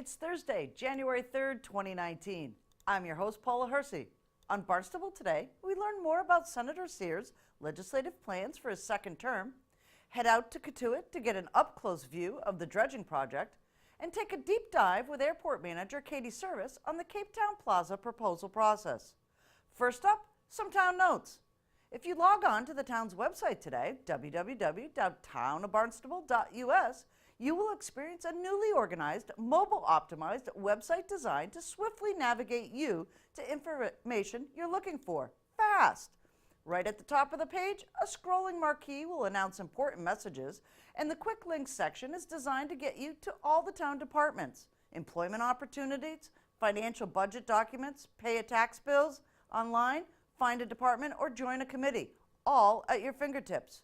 It's Thursday, January 3rd, 2019. I'm your host, Paula Hersey. On Barnstable Today, we learn more about Senator Cyr's legislative plans for his second term, head out to Cotuit to get an up-close view of the dredging project, and take a deep dive with Airport Manager Katie Service on the Cape Town Plaza proposal process. First up, some town notes. If you log on to the town's website today, www.townofbarnstable.us, you will experience a newly organized, mobile-optimized website designed to swiftly navigate you to information you're looking for, fast. Right at the top of the page, a scrolling marquee will announce important messages, and the quick links section is designed to get you to all the town departments, employment opportunities, financial budget documents, pay a tax bills, online, find a department, or join a committee, all at your fingertips.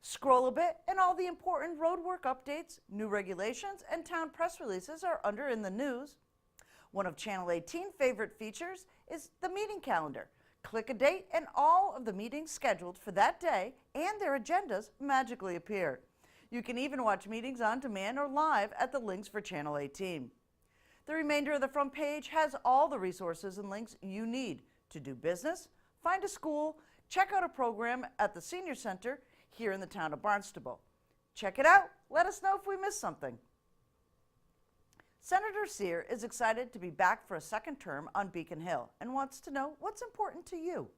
Scroll a bit and all the important roadwork updates, new regulations, and town press releases are under in the news. One of Channel 18's favorite features is the meeting calendar. Click a date and all of the meetings scheduled for that day and their agendas magically appear. You can even watch meetings on demand or live at the links for Channel 18. The remainder of the front page has all the resources and links you need to do business, find a school, check out a program at the Senior Center here in the town of Barnstable. Check it out. Let us know if we missed something. Senator Cyr is excited to be back for a second term on Beacon Hill and wants to know what's important to you.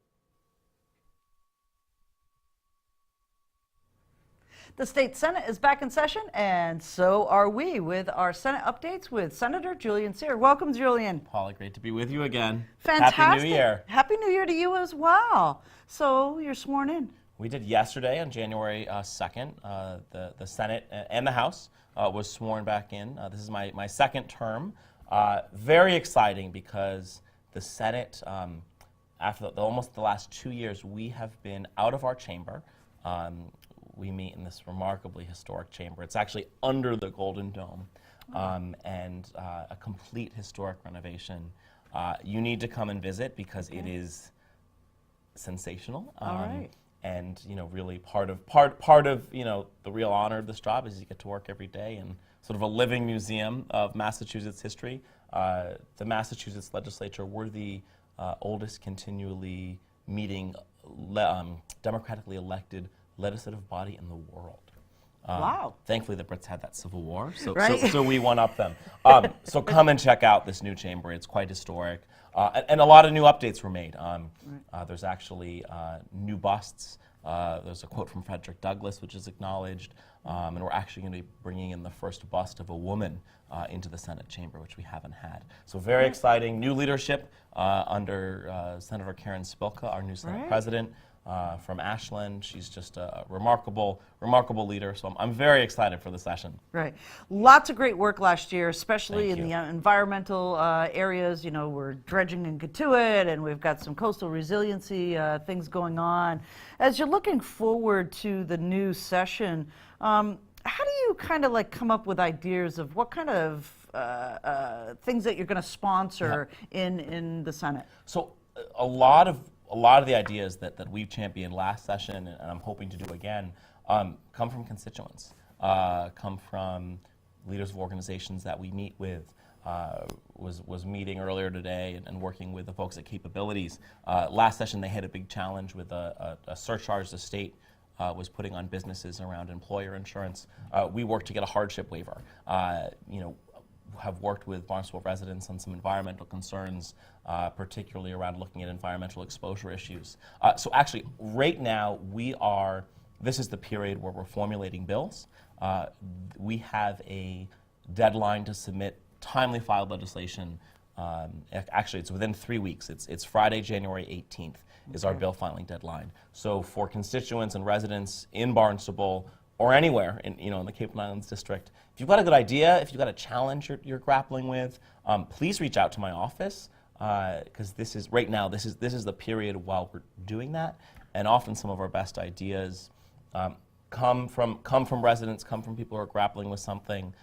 The state Senate is back in session, and so are we with our Senate updates with Senator Julien Cyr. Welcome, Julien. Paula, great to be with you again. Fantastic. Happy New Year. Happy New Year to you as well. So you're sworn in. We did yesterday on January 2nd. The Senate and the House was sworn back in. This is my second term. Very exciting because the Senate, after almost the last 2 years, we have been out of our chamber. We meet in this remarkably historic chamber. It's actually under the Golden Dome, and a complete historic renovation. You need to come and visit because it is sensational. All right. And really part of the real honor of this job is you get to work every day in sort of a living museum of Massachusetts history. The Massachusetts legislature, we're the oldest continually meeting democratically elected legislative body in the world. Wow. Thankfully, the Brits had that Civil War, so we one up them. So come and check out this new chamber. It's quite historic. And a lot of new updates were made. There's actually new busts. There's a quote from Frederick Douglass, which is acknowledged. And we're actually going to be bringing in the first bust of a woman into the Senate chamber, which we haven't had. So very exciting. New leadership under Senator Karen Spilka, our new Senate president. From Ashland. She's just a remarkable leader, so I'm very excited for the session. Right. Lots of great work last year, especially Thank in you. the environmental areas. We're dredging in Cotuit, and we've got some coastal resiliency things going on. As you're looking forward to the new session, how do you kind of come up with ideas of what kind of things that you're going to sponsor in the Senate? So a lot of the ideas that we've championed last session, and I'm hoping to do again, come from constituents, come from leaders of organizations that we meet with. Was meeting earlier today and working with the folks at Capabilities. Last session they had a big challenge with a surcharge the state was putting on businesses around employer insurance. We worked to get a hardship waiver. Have worked with Barnstable residents on some environmental concerns, particularly around looking at environmental exposure issues. So actually, right now, this is the period where we're formulating bills. We have a deadline to submit timely filed legislation. Actually, it's within 3 weeks. It's Friday, January 18th is our bill filing deadline. So for constituents and residents in Barnstable, or anywhere in the Cape Islands district, if you've got a good idea, if you've got a challenge you're grappling with, please reach out to my office because this is the period while we're doing that, and often some of our best ideas come from residents, come from people who are grappling with something.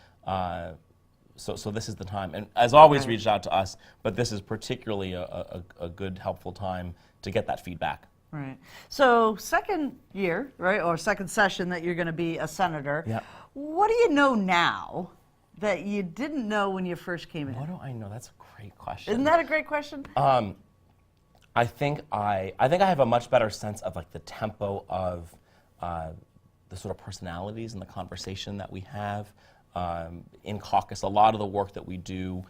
So this is the time, and as always, reach out to us. But this is particularly a good, helpful time to get that feedback. Right. So second year, right, or second session that you're going to be a senator. Yeah. What do you know now that you didn't know when you first came in? What do I know? That's a great question. Isn't that a great question? I think I have a much better sense of like the tempo of the sort of personalities and the conversation that we have in caucus. A lot of the work that we do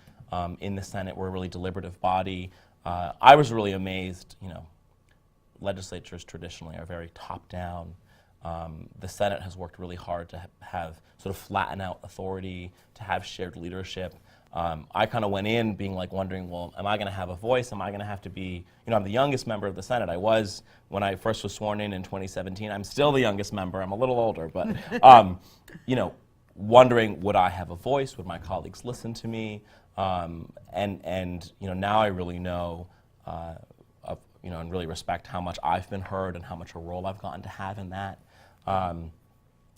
in the Senate, we're a really deliberative body. I was really amazed, legislatures traditionally are very top-down. The Senate has worked really hard to have sort of flatten out authority, to have shared leadership. I kind of went in being like wondering, well, am I going to have a voice? Am I going to have to be, I'm the youngest member of the Senate. I was when I first was sworn in 2017. I'm still the youngest member. I'm a little older, but, wondering, would I have a voice? Would my colleagues listen to me? And now I really know, and really respect how much I've been heard and how much a role I've gotten to have in that. And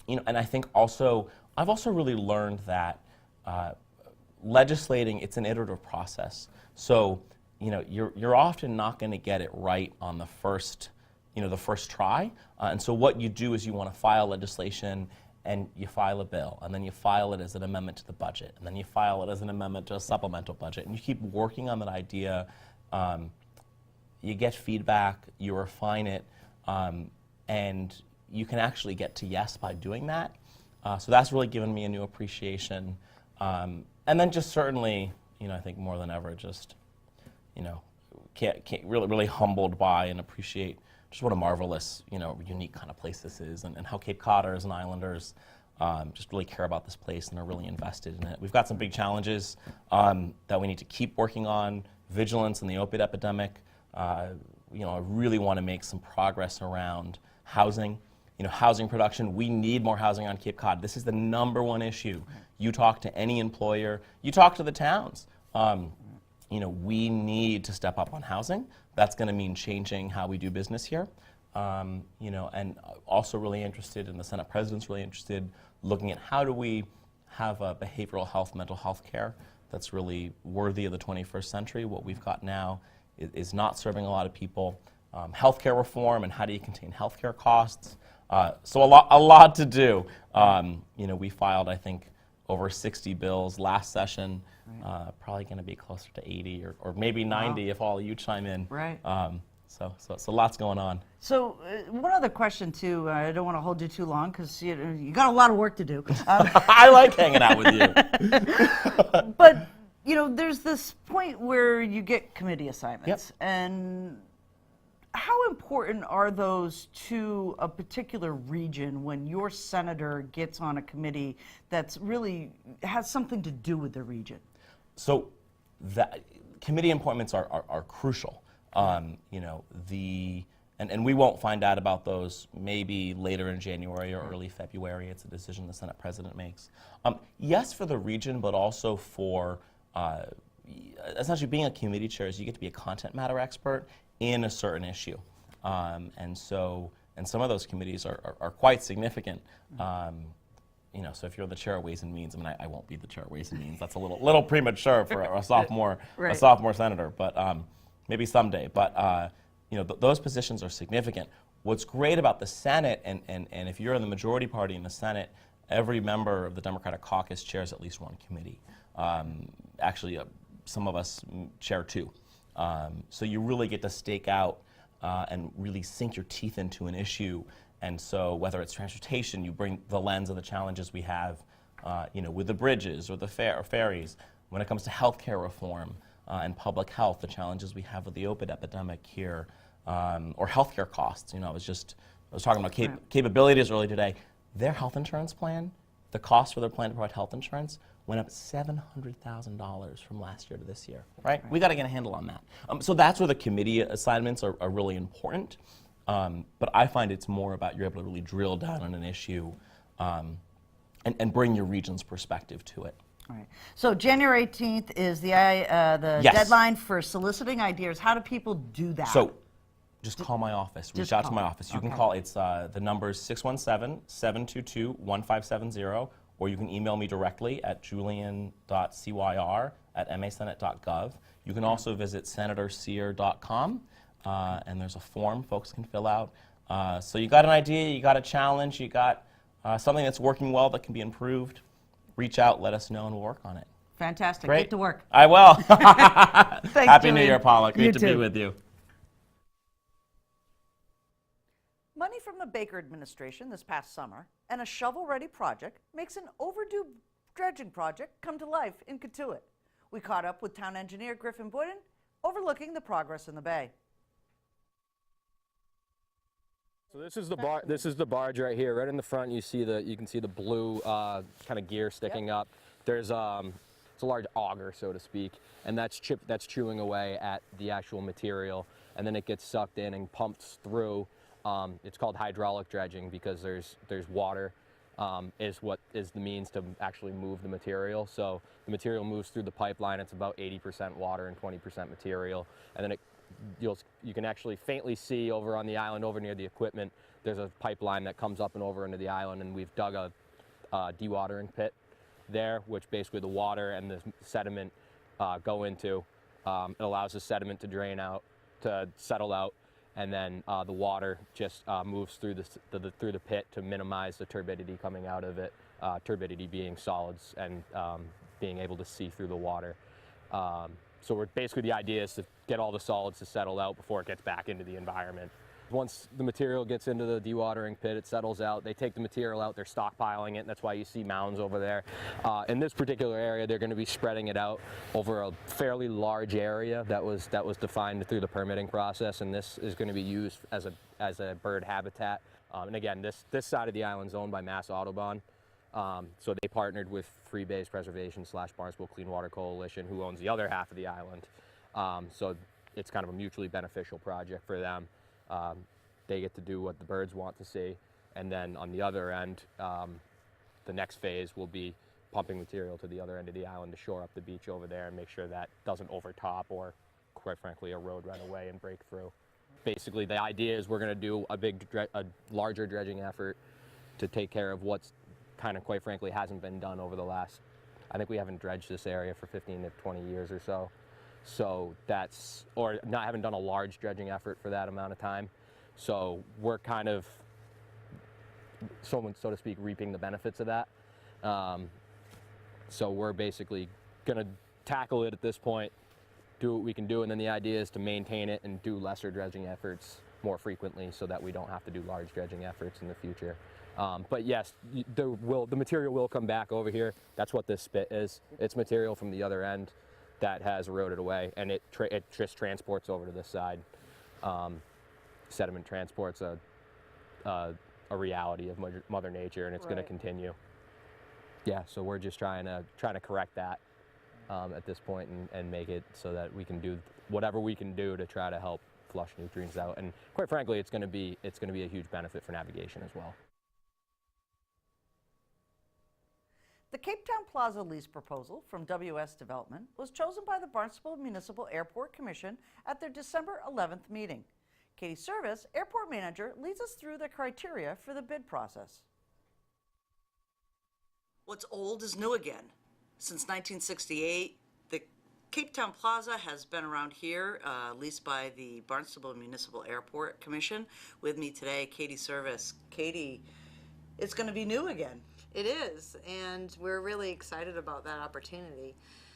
I think also, I've also really learned that legislating, it's an iterative process. So, you're often not going to get it right on the first try. And so what you do is you want to file legislation and you file a bill, and then you file it as an amendment to the budget, and then you file it as an amendment to a supplemental budget, and you keep working on that idea. You get feedback, you refine it, and you can actually get to yes by doing that. So that's really given me a new appreciation. And then just certainly, I think more than ever, just, really humbled by and appreciate just what a marvelous, unique kind of place this is, and how Cape Codders and Islanders just really care about this place and are really invested in it. We've got some big challenges that we need to keep working on, vigilance in the opiate epidemic. I really want to make some progress around housing. Housing production. We need more housing on Cape Cod. This is the #1 issue. You talk to any employer, you talk to the towns. We need to step up on housing. That's going to mean changing how we do business here. And also really interested, and the Senate President's really interested, looking at how do we have a behavioral health, mental health care that's really worthy of the 21st century. What we've got now is not serving a lot of people. Healthcare reform, and how do you contain healthcare costs? So a lot to do. We filed, I think, over 60 bills last session. Right. Probably going to be closer to 80 or maybe 90 if all of you chime in. Right. So lots going on. So one other question too. I don't want to hold you too long because you got a lot of work to do. I like hanging out with you. But there's this point where you get committee assignments, Yep. and how important are those to a particular region when your senator gets on a committee that's really has something to do with the region? So committee appointments are crucial. And we won't find out about those maybe later in January or early February. It's a decision the Senate President makes. Yes, for the region, but also for essentially being a committee chair is you get to be a content matter expert in a certain issue. And some of those committees are quite significant. So if you're the chair of Ways and Means, I won't be the chair of Ways and Means. That's a little premature for a sophomore Right. a sophomore senator, but maybe someday. But those positions are significant. What's great about the Senate, and if you're in the majority party in the Senate, every member of the Democratic caucus chairs at least one committee. Actually, some of us chair two. So you really get to stake out and really sink your teeth into an issue. And so whether it's transportation, you bring the lens of the challenges we have, with the bridges or the ferries. When it comes to healthcare reform and public health, the challenges we have with the opiate epidemic here, or healthcare costs. I was talking about capabilities earlier today. Their health insurance plan, the cost for their plan to provide health insurance went up $700,000 from last year to this year, right? We got to get a handle on that. So that's where the committee assignments are really important. But I find it's more about you're able to really drill down on an issue and bring your region's perspective to it. All right. So January 18th is the Yes. deadline for soliciting ideas. How do people do that? So just call my office. Reach out to my office. You can Okay. call. It's the number is 617-722-1570, or you can email me directly at julian.cyr@masenate.gov. You can also visit senatorcyr.com, and there's a form folks can fill out. So you got an idea, you got a challenge, you got something that's working well that can be improved. reach out, let us know, and we'll work on it. Fantastic. Great. Get to work. I will. Thanks, Happy New Julian. Year, Paula. Great You to be too. with you. Money from the Baker administration this past summer and a shovel-ready project makes an overdue dredging project come to life in Cotuit. We caught up with town engineer Griffin Boyden, overlooking the progress in the bay. So this is the barge right here. Right in the front, you can see the blue kind of gear sticking up. There's it's a large auger, so to speak, and that's chewing away at the actual material, and then it gets sucked in and pumped through. It's called hydraulic dredging because there's water is what is the means to actually move the material. So the material moves through the pipeline. It's about 80% water and 20% material, and then you can actually faintly see over on the island, over near the equipment, there's a pipeline that comes up and over into the island, and we've dug a dewatering pit there, which basically the water and the sediment go into. It allows the sediment to drain out, to settle out, and then the water just moves through the pit to minimize the turbidity coming out of it, turbidity being solids and being able to see through the water. So basically the idea is to get all the solids to settle out before it gets back into the environment. Once the material gets into the dewatering pit, it settles out. They take the material out, they're stockpiling it, and that's why you see mounds over there. In this particular area, they're going to be spreading it out over a fairly large area that was defined through the permitting process, and this is going to be used as a bird habitat. And again, this side of the island is owned by Mass Audubon. So they partnered with Free Bays Preservation / Barnstable Clean Water Coalition, who owns the other half of the island. So it's kind of a mutually beneficial project for them. They get to do what the birds want to see, and then on the other end, the next phase will be pumping material to the other end of the island to shore up the beach over there and make sure that doesn't overtop or, quite frankly, erode right away and break through. Basically, the idea is we're going to do a larger dredging effort to take care of what's kind of, quite frankly, hasn't been done over the last, I think we haven't dredged this area for 15 to 20 years or so. So haven't done a large dredging effort for that amount of time. So we're kind of, so to speak, reaping the benefits of that. So we're basically going to tackle it at this point, do what we can do, and then the idea is to maintain it and do lesser dredging efforts more frequently so that we don't have to do large dredging efforts in the future. But yes, the material will come back over here. That's what this spit is. It's material from the other end that has eroded away, and it just transports over to this side. Sediment transport's a reality of Mother Nature, and it's going to continue. Yeah, so we're just trying to correct that at this point and make it so that we can do whatever we can do to try to help flush nutrients out. And quite frankly, it's going to be a huge benefit for navigation as well. The Cape Town Plaza lease proposal from WS Development was chosen by the Barnstable Municipal Airport Commission at their December 11th meeting. Katie Service, airport manager, leads us through the criteria for the bid process. What's old is new again. Since 1968, the Cape Town Plaza has been around here, leased by the Barnstable Municipal Airport Commission. With me today, Katie Service. Katie, it's going to be new again. It is, and we're really excited about that opportunity.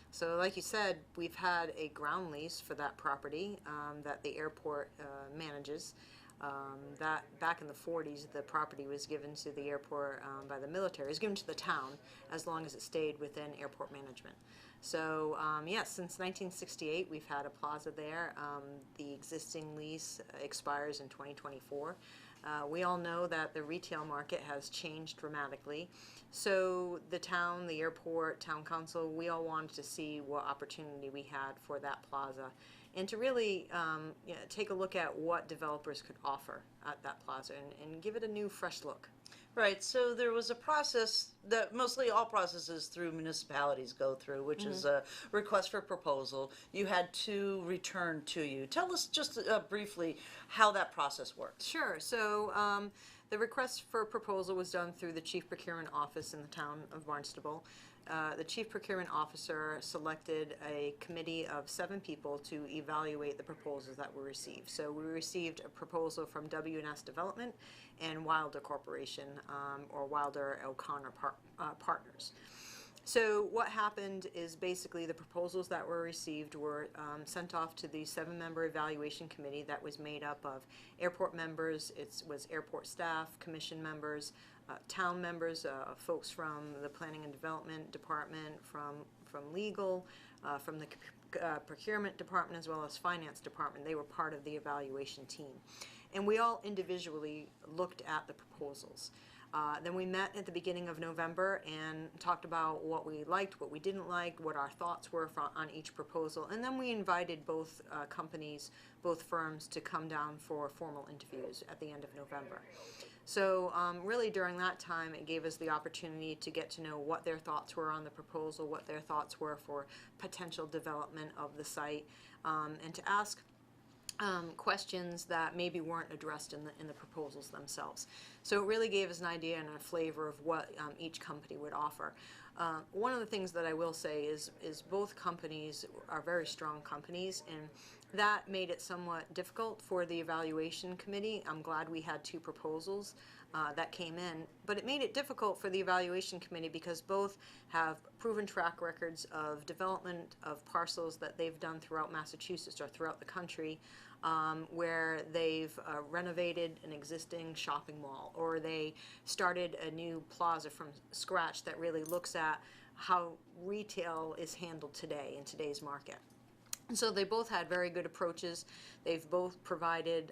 So like you said, we've had a ground lease for that property that the airport manages. That back in the 40s, the property was given to the airport by the military. It was given to the town as long as it stayed within airport management. So yes, since 1968, we've had a plaza there. The existing lease expires in 2024. We all know that the retail market has changed dramatically. So the town, the airport, town council, we all wanted to see what opportunity we had for that plaza and to really take a look at what developers could offer at that plaza and give it a new, fresh look. Right, so there was a process that mostly all processes through municipalities go through, which is a request for proposal. You had two returned to you. Tell us just briefly how that process works. Sure. So the request for proposal was done through the Chief Procurement Office in the town of Barnstable. The Chief Procurement Officer selected a committee of 7 people to evaluate the proposals that were received. So we received a proposal from W&S Development and Wilder Corporation, or Wilder O'Connor Partners. So what happened is basically the proposals that were received were sent off to the 7-member evaluation committee that was made up of airport members, it was airport staff, commission members, town members, folks from the planning and development department, from legal, from the procurement department, as well as finance department. They were part of the evaluation team. And we all individually looked at the proposals. Then we met at the beginning of November and talked about what we liked, what we didn't like, what our thoughts were on each proposal. And then we invited both companies, both firms, to come down for formal interviews at the end of November. So really during that time, it gave us the opportunity to get to know what their thoughts were on the proposal, what their thoughts were for potential development of the site, and to ask questions that maybe weren't addressed in the proposals themselves. So it really gave us an idea and a flavor of what each company would offer. One of the things that I will say is both companies are very strong companies, and that made it somewhat difficult for the evaluation committee. I'm glad we had 2 proposals that came in, but it made it difficult for the evaluation committee because both have proven track records of development of parcels that they've done throughout Massachusetts or throughout the country, where they've renovated an existing shopping mall, or they started a new plaza from scratch that really looks at how retail is handled today in today's market. And so they both had very good approaches. They've both provided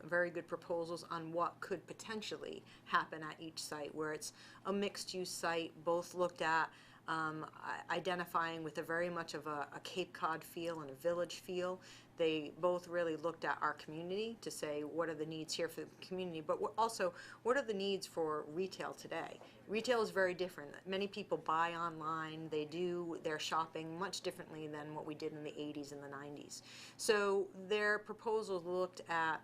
very good proposals on what could potentially happen at each site, where it's a mixed-use site. Both looked at identifying with a very much of a Cape Cod feel and a village feel. They both really looked at our community to say, what are the needs here for the community, but also, what are the needs for retail today? Retail is very different. Many people buy online. They do their shopping much differently than what we did in the 80s and the 90s. So their proposals looked at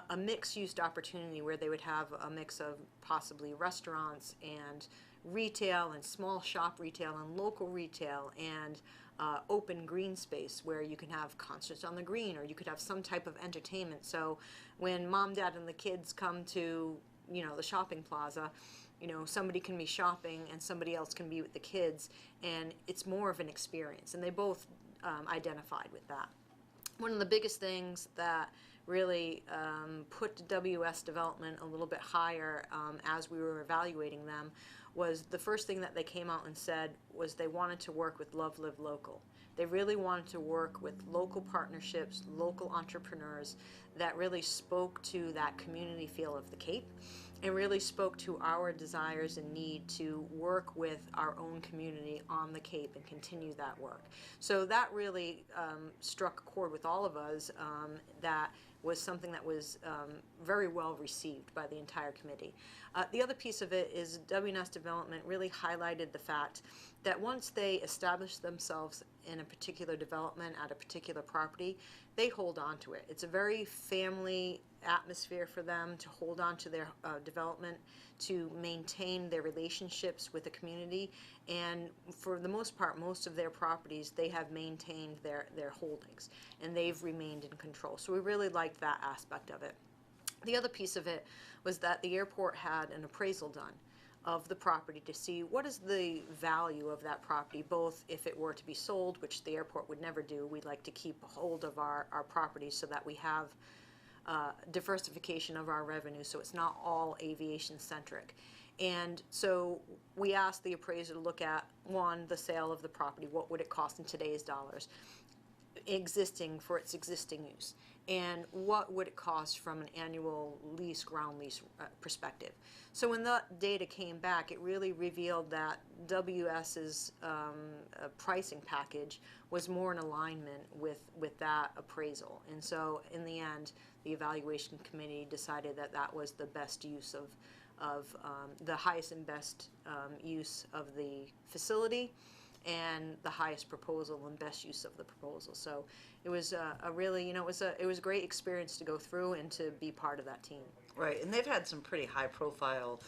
a mixed-use opportunity where they would have a mix of possibly restaurants and retail and small shop retail and local retail and open green space where you can have concerts on the green, or you could have some type of entertainment. So when mom, dad, and the kids come to, the shopping plaza, somebody can be shopping and somebody else can be with the kids, and it's more of an experience. And they both identified with that. One of the biggest things that really put WS development a little bit higher as we were evaluating them was the first thing that they came out and said was they wanted to work with Love Live Local. They really wanted to work with local partnerships, local entrepreneurs that really spoke to that community feel of the Cape and really spoke to our desires and need to work with our own community on the Cape and continue that work. So that really struck a chord with all of us. That was something that was very well received by the entire committee. The other piece of it is WNS Development really highlighted the fact that once they establish themselves in a particular development at a particular property, they hold on to it. It's a very family atmosphere for them to hold on to their development, to maintain their relationships with the community, and for the most part, most of their properties, they have maintained their holdings, and they've remained in control. So we really liked that aspect of it. The other piece of it was that the airport had an appraisal done of the property to see what is the value of that property, both if it were to be sold, which the airport would never do. We'd like to keep hold of our properties so that we have diversification of our revenue, so it's not all aviation centric. And so we asked the appraiser to look at, one, the sale of the property, what would it cost in today's dollars, for its existing use, and what would it cost from an annual lease, ground lease perspective. So when that data came back, it really revealed that WS's pricing package was more in alignment with that appraisal. And so in the end, the evaluation committee decided that that was the best use of the highest and best use of the facility, and the highest proposal and best use of the proposal. So it was a really, it was a great experience to go through and to be part of that team. Right, and they've had some pretty high-profile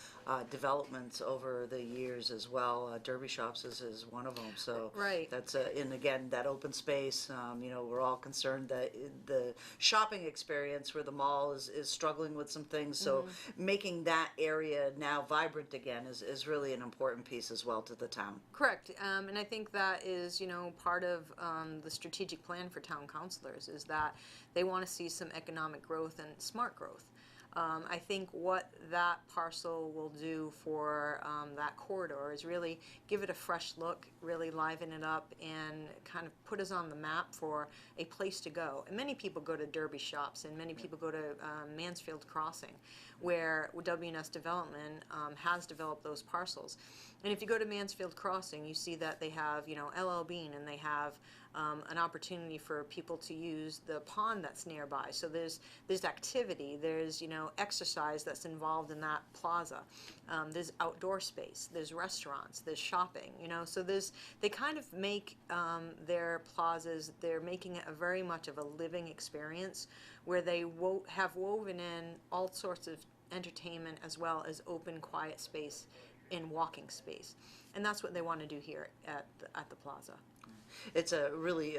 developments over the years as well. Derby Shops is one of them. So Right. that's and again that open space. We're all concerned that the shopping experience where the mall is struggling with some things. So making that area now vibrant again is really an important piece as well to the town. Correct, and I think that is, part of the strategic plan for town councilors is that they want to see some economic growth and smart growth. I think what that parcel will do for that corridor is really give it a fresh look, really liven it up, and kind of put us on the map for a place to go. And many people go to Derby Shops, and many people go to Mansfield Crossing, where W&S Development has developed those parcels. And if you go to Mansfield Crossing, you see that they have, LL Bean, and they have an opportunity for people to use the pond that's nearby. So there's activity, there's exercise that's involved in that plaza. There's outdoor space, there's restaurants, there's shopping. So they kind of make their plazas. They're making it a very much of a living experience where they have woven in all sorts of entertainment as well as open, quiet space in walking space, and that's what they want to do here at the plaza. It's a really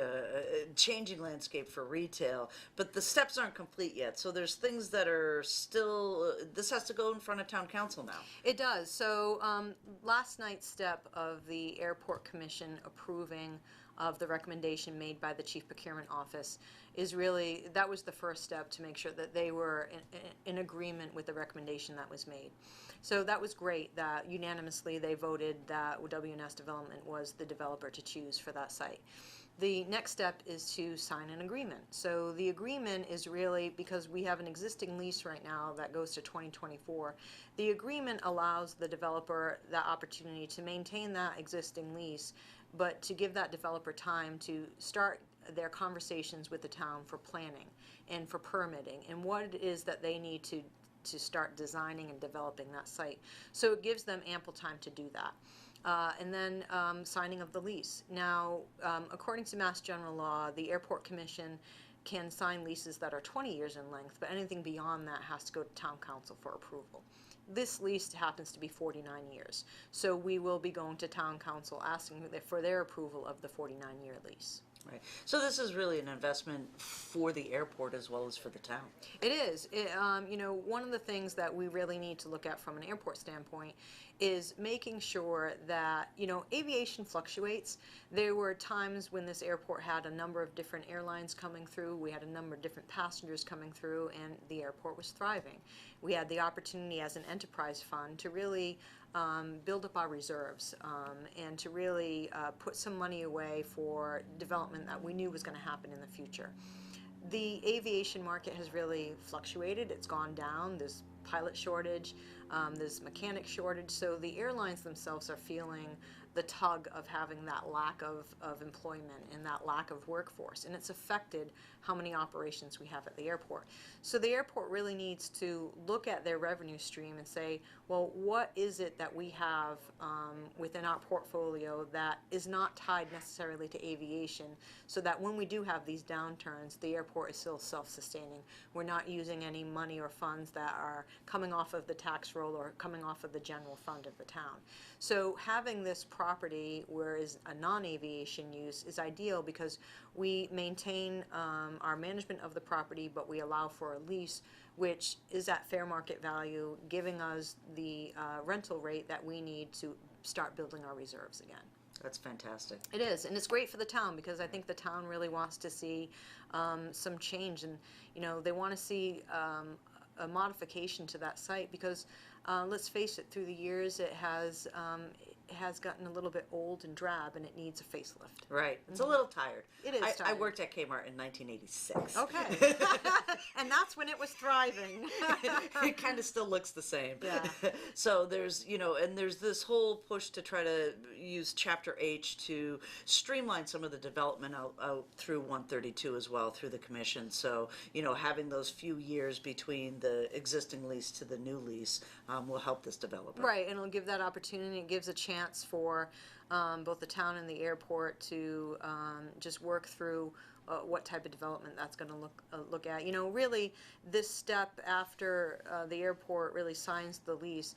changing landscape for retail, but the steps aren't complete yet. So there's things that are still, this has to go in front of town council now. It does. So last night's step of the Airport Commission approving of the recommendation made by the Chief Procurement Office is really, that was the first step to make sure that they were in agreement with the recommendation that was made. So that was great that unanimously they voted that W&S Development was the developer to choose for that site. The next step is to sign an agreement. So the agreement is really, because we have an existing lease right now that goes to 2024, the agreement allows the developer the opportunity to maintain that existing lease, but to give that developer time to start their conversations with the town for planning and for permitting and what it is that they need to start designing and developing that site. So it gives them ample time to do that. And then signing of the lease. Now, according to Mass General Law, the Airport Commission can sign leases that are 20 years in length, but anything beyond that has to go to Town Council for approval. This lease happens to be 49 years. So we will be going to Town Council asking for their approval of the 49-year lease. Right. So this is really an investment for the airport as well as for the town. It is. One of the things that we really need to look at from an airport standpoint is making sure that, aviation fluctuates. There were times when this airport had a number of different airlines coming through. We had a number of different passengers coming through, and the airport was thriving. We had the opportunity as an enterprise fund to really build up our reserves and to really put some money away for development that we knew was going to happen in the future. The aviation market has really fluctuated. It's gone down. There's pilot shortage, there's mechanic shortage, so the airlines themselves are feeling the tug of having that lack of employment and that lack of workforce, and it's affected how many operations we have at the airport. So the airport really needs to look at their revenue stream and say, well, what is it that we have within our portfolio that is not tied necessarily to aviation, so that when we do have these downturns, the airport is still self-sustaining. We're not using any money or funds that are coming off of the tax roll or coming off of the general fund of the town. So having this property where is a non-aviation use is ideal because we maintain our management of the property, but we allow for a lease which is at fair market value, giving us the rental rate that we need to start building our reserves again. That's fantastic. It is, and it's great for the town because I think the town really wants to see some change, and they want to see a modification to that site because let's face it, through the years it has gotten a little bit old and drab, and it needs a facelift. Right. It's a little tired. It is I tired. worked at Kmart in 1986. Okay. And that's when it was thriving. It kind of still looks the same. Yeah. So there's, and there's this whole push to try to use Chapter H to streamline some of the development out through 132 as well, through the commission. So, having those few years between the existing lease to the new lease will help this developer. Right, and it'll give that opportunity. It gives a chance for both the town and the airport to just work through what type of development that's going to look at. You know, really, this step after the airport really signs the lease,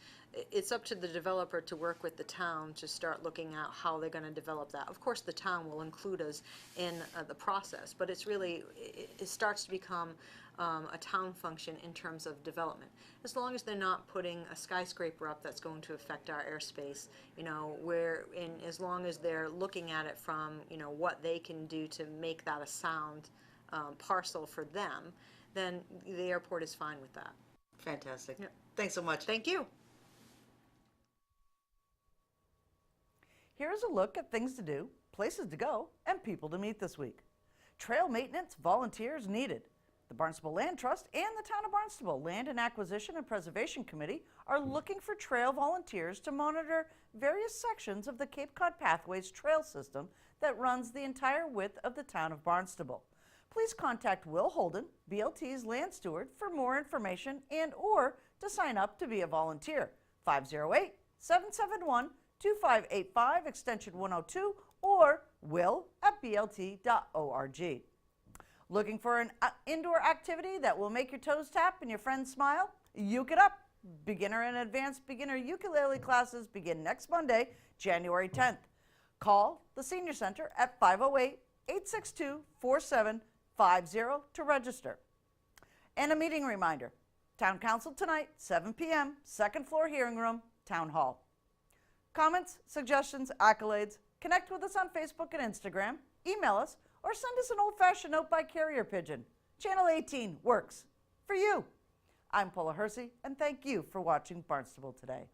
it's up to the developer to work with the town to start looking at how they're going to develop that. Of course, the town will include us in the process, but it's really, it starts to become a town function in terms of development. As long as they're not putting a skyscraper up that's going to affect our airspace, you know, as long as they're looking at it from, you know, what they can do to make that a sound parcel for them, then the airport is fine with that. Fantastic. Yep. Thanks so much. Thank you. Here's a look at things to do, places to go, and people to meet this week. Trail maintenance volunteers needed. The Barnstable Land Trust and the Town of Barnstable Land and Acquisition and Preservation Committee are looking for trail volunteers to monitor various sections of the Cape Cod Pathways trail system that runs the entire width of the town of Barnstable. Please contact Will Holden, BLT's land steward, for more information and or to sign up to be a volunteer. 508-771-2585, extension 102, or will@blt.org. Looking for an indoor activity that will make your toes tap and your friends smile? Uke It Up! Beginner and advanced beginner ukulele classes begin next Monday, January 10th. Call the Senior Center at 508-862-4750 to register. And a meeting reminder, Town Council tonight, 7 p.m., second floor hearing room, Town Hall. Comments, suggestions, accolades, connect with us on Facebook and Instagram, email us, or send us an old-fashioned note by carrier pigeon. Channel 18 works for you. I'm Paula Hersey, and thank you for watching Barnstable Today.